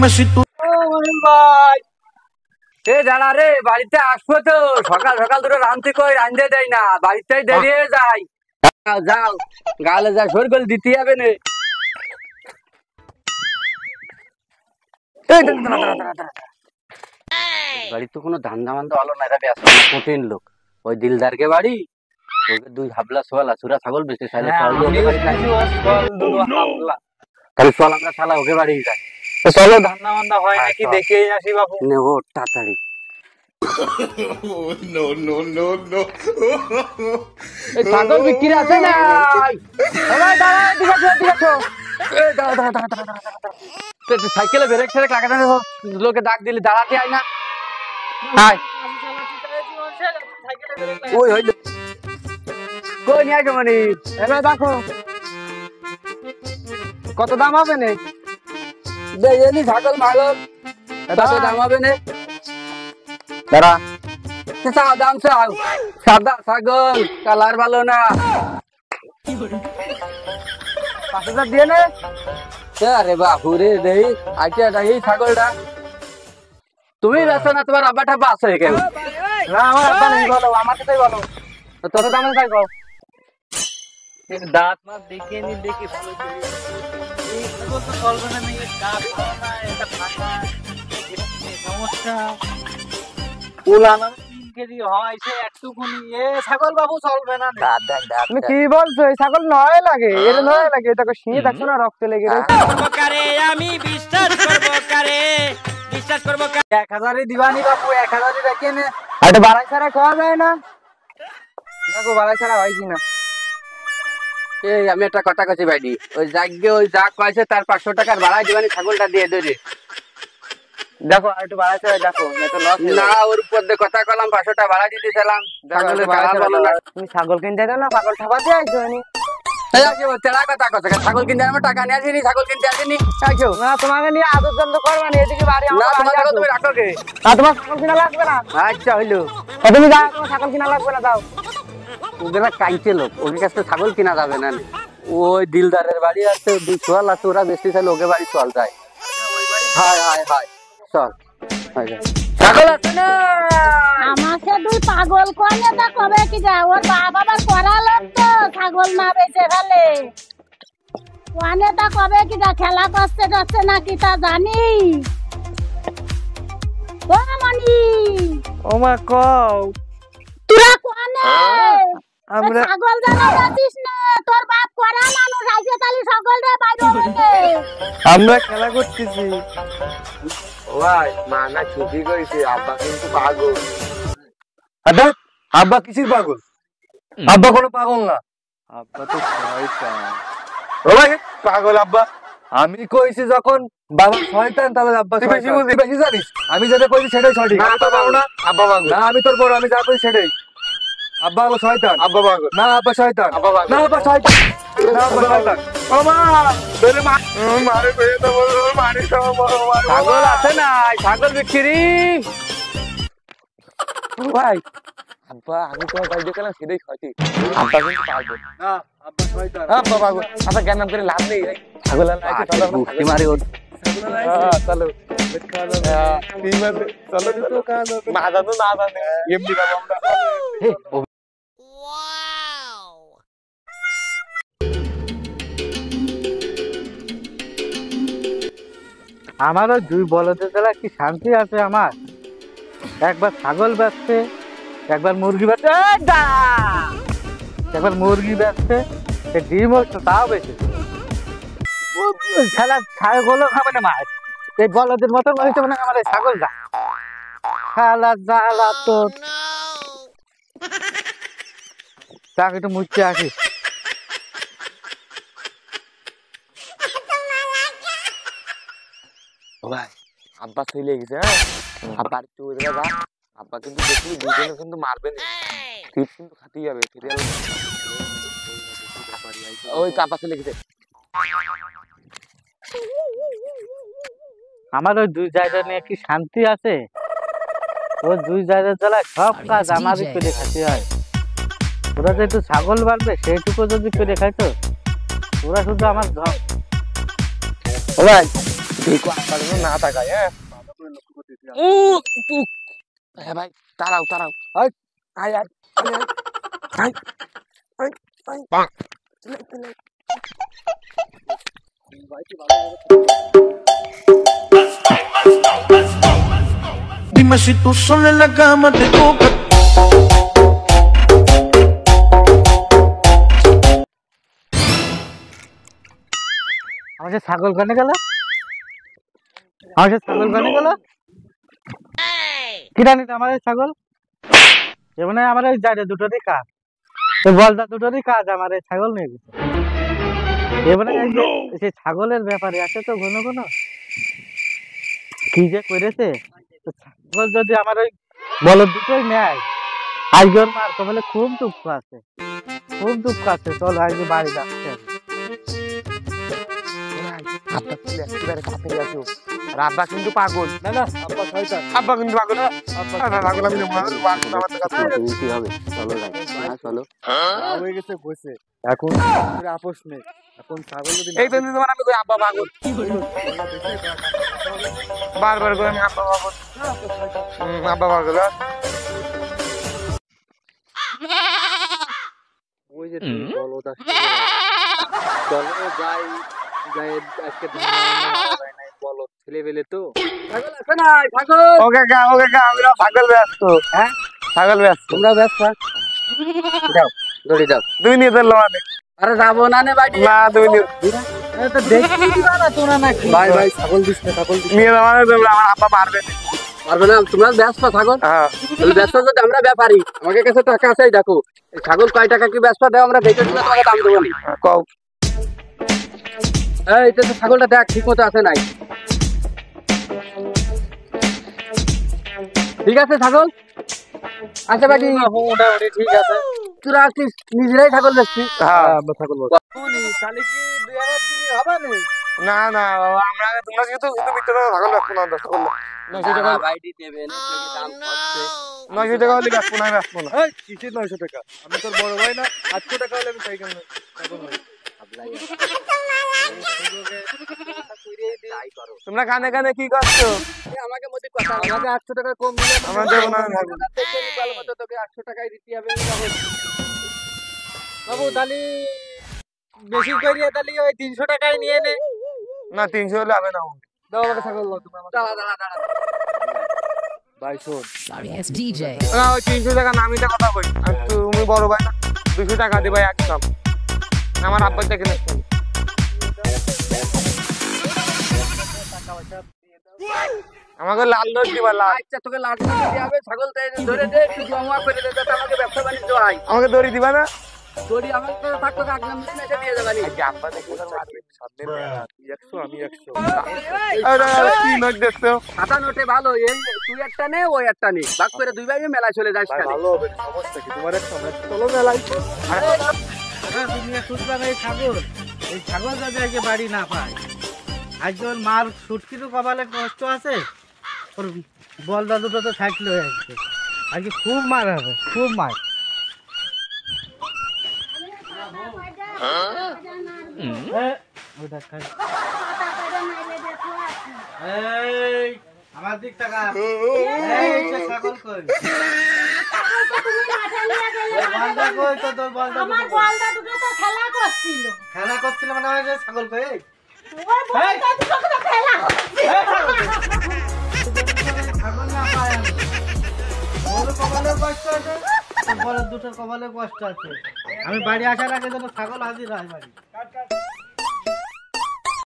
ভাই এ দাঁড়া রে, বাড়িতে আসবো তো। সকাল সকাল দুটো রাঁধতে কই, রাঁধতে দেয় না, বাড়িতেই দেরি হয়ে যায়। যাও গালে যা সরগোল দিতে হবে না। বাড়ি তো কোনো ধান্দা মান্দা ভালো না, এরা ব্যস্ত কঠিন লোক। ওই দিলদারকে বাড়ি, ওকে দুই হাবলা সোয়ালা চূড়া ছাগল বেঁচে তাহলে চল আমরা শালা ওকে বাড়ি যাই। চলো ধান্দা মান্দা হয় নাকি দেখে আসি বাবু। নেবো তাড়াতাড়ি। ছাগল বিক্রি আছে না? সাইকেলে ব্রেক ফেরেক লাগাতে লোকে ডাক দিলে দাঁড়াতে আয় না। ওই হইল কই নিয়ে আসো মানে এবার দেখো কত দাম হবে না? বেজেনি ছাগল ভালো, কত দাম হবে না? দাঁড়া চাও দাম চাও। সাদা ছাগল, কালার ভালো না। 5,000 দিয়ে নে। আরে বাপুরে দেই আইটা এই ছাগলটা তুমি বেছো না, তোমার আব্বাটা বাস হয়ে গেল না? আমার আব্বা নেই, বলো আমার কথাই বলো। তোর দামে চাই কও। দাঁত মাছ দেখে নি, দেখি ভালো করে এই ছাগল তো চলবে না। এই দাঁত ভালো না, এটা ফাঁকা সমস্যা। উলানা 3 কেজি হয়, সে একটুকুনি এ ছাগল বাবু চলবে না। তুমি কি বলছো? এই ছাগল নয় লাগে, এর নয় লাগে। দেখো সিঁড়ি দেখছো না, রক্ত লেগে রয়েছে। আমি বিশ্বাস করব কারে, বিশ্বাস করব। 1000 দিবানি বাবু, 1000 রেখে নে। এটা বাড়াই ছাড়া খাওয়া যায় না। দেখো বাড়াই ছাড়া হয় কিনা। এই আমি একটা কথা কইছি ভাইডি, ওই জায়গায় ওই যা কইছে তার 500 টাকার বাড়াই দিবানি, ছাগলটা দিয়ে দেবে। দেখো আর একটু বাড়াই ছাড়া দেখো, এত লস না। ওর উপর দিয়ে কথা কলাম, 500 টাকা বাড়াই দিতে চাইলাম। ছাগলের কালার ভালো না। তুমি ছাগল কিনতে দাও না, পাগল ঠাপাতে আইছো নি? এই আসো তেরা কথা কইছে, ছাগল কিনতে আমি টাকা নিয়ে আসিনি, ছাগল কিনতে আসিনি। আইছো না, তোমাকে নিয়ে আদর যন্ত্র করবা না। এদিকে বাড়ি আমার, না তোমার ছাগল তুমি রাখো কে? না তোমার ছাগল কিনা লাগবে না। আচ্ছা হইলো, তুমি যাও, তোমার ছাগল কিনা লাগবে না, দাও। ওগুলা কাইছে লোক, ওর কাছে ছাগল কিনা যাবে না। ওই দিলদারের বাড়ি আছে, দুই সোয়াল আছে, ওরা বেশি চাইলে ওকে বাড়ি চল যায়। হায় হায় হায় চল। ছাগল আছে না? আমাকে দুই পাগল কোনে তা কবে কি যা, ওর বাপ আবার করালো তো ছাগল না বেচে ফেলে। কোনে তা কবে কি যা, খেলা করতে যাচ্ছে নাকি তা জানি। ও মনি, ও মা কও তোরা কোনে? আমরা ছাগল জানা যাচ্ছিস না? তোর বাপ করা মানুষ আইছে, তালি ছাগল রে বাইরে হইছে। আমরা খেলা করতেছি। ওই মা না ছুটি কইছে, আব্বা কিন্তু পাগল। আদা আব্বা কিসির পাগল? আব্বা কোনো পাগল না, আব্বা তো শয়তান। ও ভাই পাগল আব্বা? আমি কইছি যখন বাবা শয়তান, তাহলে আব্বা শয়তান। তুই বেশি জানিস। আমি যেটা কইছি সেটাই সঠিক। না তো বড় না, আব্বা পাগল। না আমি তোর বড়, আমি যা কইছি সেটাই। আব্বা হলো শয়তান। আব্বা পাগল। না আব্বা শয়তান। আব্বা পাগল। না আব্বা শয়তান। না আব্বা শয়তান। ও মা বেরে মা মারে কইতে তো বল, মারি তো মার। ছাগল আছে না? ছাগল বিক্রি। ভাই আব্বা আমি তোমার বাড়ি দেখলাম সেটাই সঠিক। আব্বা কিন্তু পাগল। না আব্বা শয়তান। আব্বা পাগল। আচ্ছা জ্ঞান নাম করে লাভ নেই। ছাগল আইছে, চলো গুষ্টি মারি ওর। হ্যাঁ চলো ঠিক আছে, চলো তো কালো মাজা তো না জানে এমনি বাবা আমরা। আমার ওই দুই বলদের দ্বারা কি শান্তি আছে আমার? একবার ছাগল বেচছে, একবার মুরগি বেচছে, একবার মুরগি বেচছে, ডিম হচ্ছে তাও বেচে। ছাগলও খাবে না মাছ, এই বলদের মতন হয়েছে মানে আমার এই ছাগল যা খালা জ্বালা তোর। তাকে একটু মুছতে আসি। ভাই আব্বা চলে গেছে। হ্যাঁ আব্বা একটু ওই জায়গা যা। আব্বা কিন্তু দেখলি দুজনে কিন্তু মারবে না, ঠিক কিন্তু খাতেই যাবে। ওই আব্বা চলে গেছে। আমার ওই দুই জায়গা নিয়ে কি শান্তি আছে? ওই দুই জায়গার জ্বালায় সব কাজ আমারই করে খাতে হয়। ওরা যে একটু ছাগল বাড়বে সেইটুকু যদি করে খাইতো, ওরা শুধু আমার ভাই দেখো আব্বা যেন না তাকায়। হ্যাঁ হ্যাঁ ভাই, তাড়াও তাড়াও। আয় আয় আয় আয় আয় আয়। Dime si tú sola en la cama te toca. আমাদের ছাগল কানে গেল, আমাদের ছাগল কানে গেল কি জানি তো আমাদের ছাগল এমন আমার ওই জায়গা দুটোরই কাজ, তো বলদা দুটোরই কাজ আমার এই ছাগল নিয়ে গেছে। এবারে সেই ছাগলের ব্যাপারে আছে তো ঘন ঘন কি যে করেছে, তো ছাগল যদি আমার ওই বলদ দুটোই নেয় আজকে ওর মার তো বলে খুব দুঃখ আছে, খুব দুঃখ আছে। চলো আজকে বাড়ি যাচ্ছে। আব্বা তুমি একেবারে তাড়াতাড়ি আসো। আর আব্বা কিন্তু পাগল। না না আব্বা শয়তান, আব্বা কিন্তু পাগল। আব্বা পাগল আমি আমার কাছে কি হবে? চলো যাই, চলো। হয়ে গেছে বসে, এখন আপোষ নেই। এখন ছাগল যদি এই তো তোমার আমি কই আব্বা পাগল, বারবার করে আমি আব্বা পাগল, আব্বা পাগল। ওই যে বলদ আসছে, চলো যাই যাই আজকে বলদ ছেলে বেলে তো ছাগল আছে না, ছাগল ও কাকা আমরা পাগল ব্যস্ত। হ্যাঁ পাগল ব্যস্ত, তোমরা ব্যস্ত দাও দড়ি দাও। তুমি নিয়ে ধরলো মানে আরে যাবো না নে বাড়ি না, তুমি তো দেখি দিবা না তোরা নাকি? ভাই ভাই ছাগল দিস না, ছাগল নিয়ে যাবো না, তোমরা আমার আব্বা মারবে পারবে না। তোমরা ব্যস্ত ছাগল, হ্যাঁ তাহলে ব্যস্ত যদি আমরা ব্যাপারী, আমাদের কাছে টাকা আছে। এই দেখো এই ছাগল কয় টাকা কি ব্যস্ত দেও, আমরা দেখে দিলে তোমাকে দাম দেবো না। কও। এই তো ছাগলটা দেখ ঠিক মতো আছে নাই। ঠিক আছে ছাগল আচ্ছা বাকি মোটামুটি ঠিক আছে। তোরা আসছিস নিজেরাই ছাগল দেখছিস? হ্যাঁ ছাগল বল তাহলে কি 2000 দিলে হবে না? না না বাবা, আমরা তোমরা যেহেতু মিথ্যা কথা ছাগল রাখবো না, ছাগল 900 টাকা বাইডি দেবে না, দাম হচ্ছে 900 টাকা হলে রাখবো না, রাখবো না। এই কিসের 900 টাকা? আমি তোর বড় ভাই না, 800 টাকা হলে আমি সাইকেল নেব। ছাগল নেব। তোমরা কানে কানে কি করছো? আমাকে মধ্যে কথা আমাকে 800 টাকা কম দিলে আমরা দেবো না, থাকবো। ভালো মতো তোকে 800 টাকায় দিতে হবে। বাবু তাহলে বেশি করিয়া তাহলে ওই 300 টাকায় নিয়ে নে। না 300 হলে হবে না। দাও আমাকে ছাগল দাও তোমরা আমাকে। দাঁড়া দাঁড়া দাঁড়া ভাই শোন, Sorry, it's DJ. না ওই 300 টাকা নামিটা কথা কই। আর তুমি বড় ভাই না, 200 টাকা দিবা একদম। আমার আব্বার থেকে নেব। আমাকে লাল নোট দিবা, লাল। আচ্ছা তোকে লাল দিতে হবে। ছাগল ধরে দে, একটু জমা করে দে, যাতে আমাকে ব্যবসা বাণিজ্য হয়। আমাকে দড়ি দিবা না? তোরই আমার কাছে থাকতো কাকলাম দিন এসে দিয়ে যাবানি। আজকে আব্বা দেখো মারবে। সামনে তুই 100 আমি 100। আরে কি নোট দেখছো? খাতা নোটে ভালো, এই তুই একটা নে ওই একটা নে, ভাগ করে দুই ভাই মেলায় চলে যাস। ভাই খালি ভালো হবে, সমস্যা কি? তোমার একটা চলো মেলাই। শুনলাম এই ছাগল যদি আজকে বাড়ি না পায়, আজকে ওর মার সুটকিরও কপালে কষ্ট আছে, ওর বলদা দুটো তো থাকলে আজকে আজকে খুব মার হবে, খুব মার। এই আমার দিক টাকা ছাগল কই, বলদা কই তো তোর বলদা আমার বলদা দুটো তো খেলা করছিল। খেলা করছিল মানে আমার ছাগল কই? ওই বলদা দুটো তো খেলা ছাগল না পায় আমি, ওর কপালে কষ্ট আছে, বড় দুটোর কপালে কষ্ট আছে। আমি বাড়ি আসার আগে যেন ছাগল হাজির হয় বাড়ি।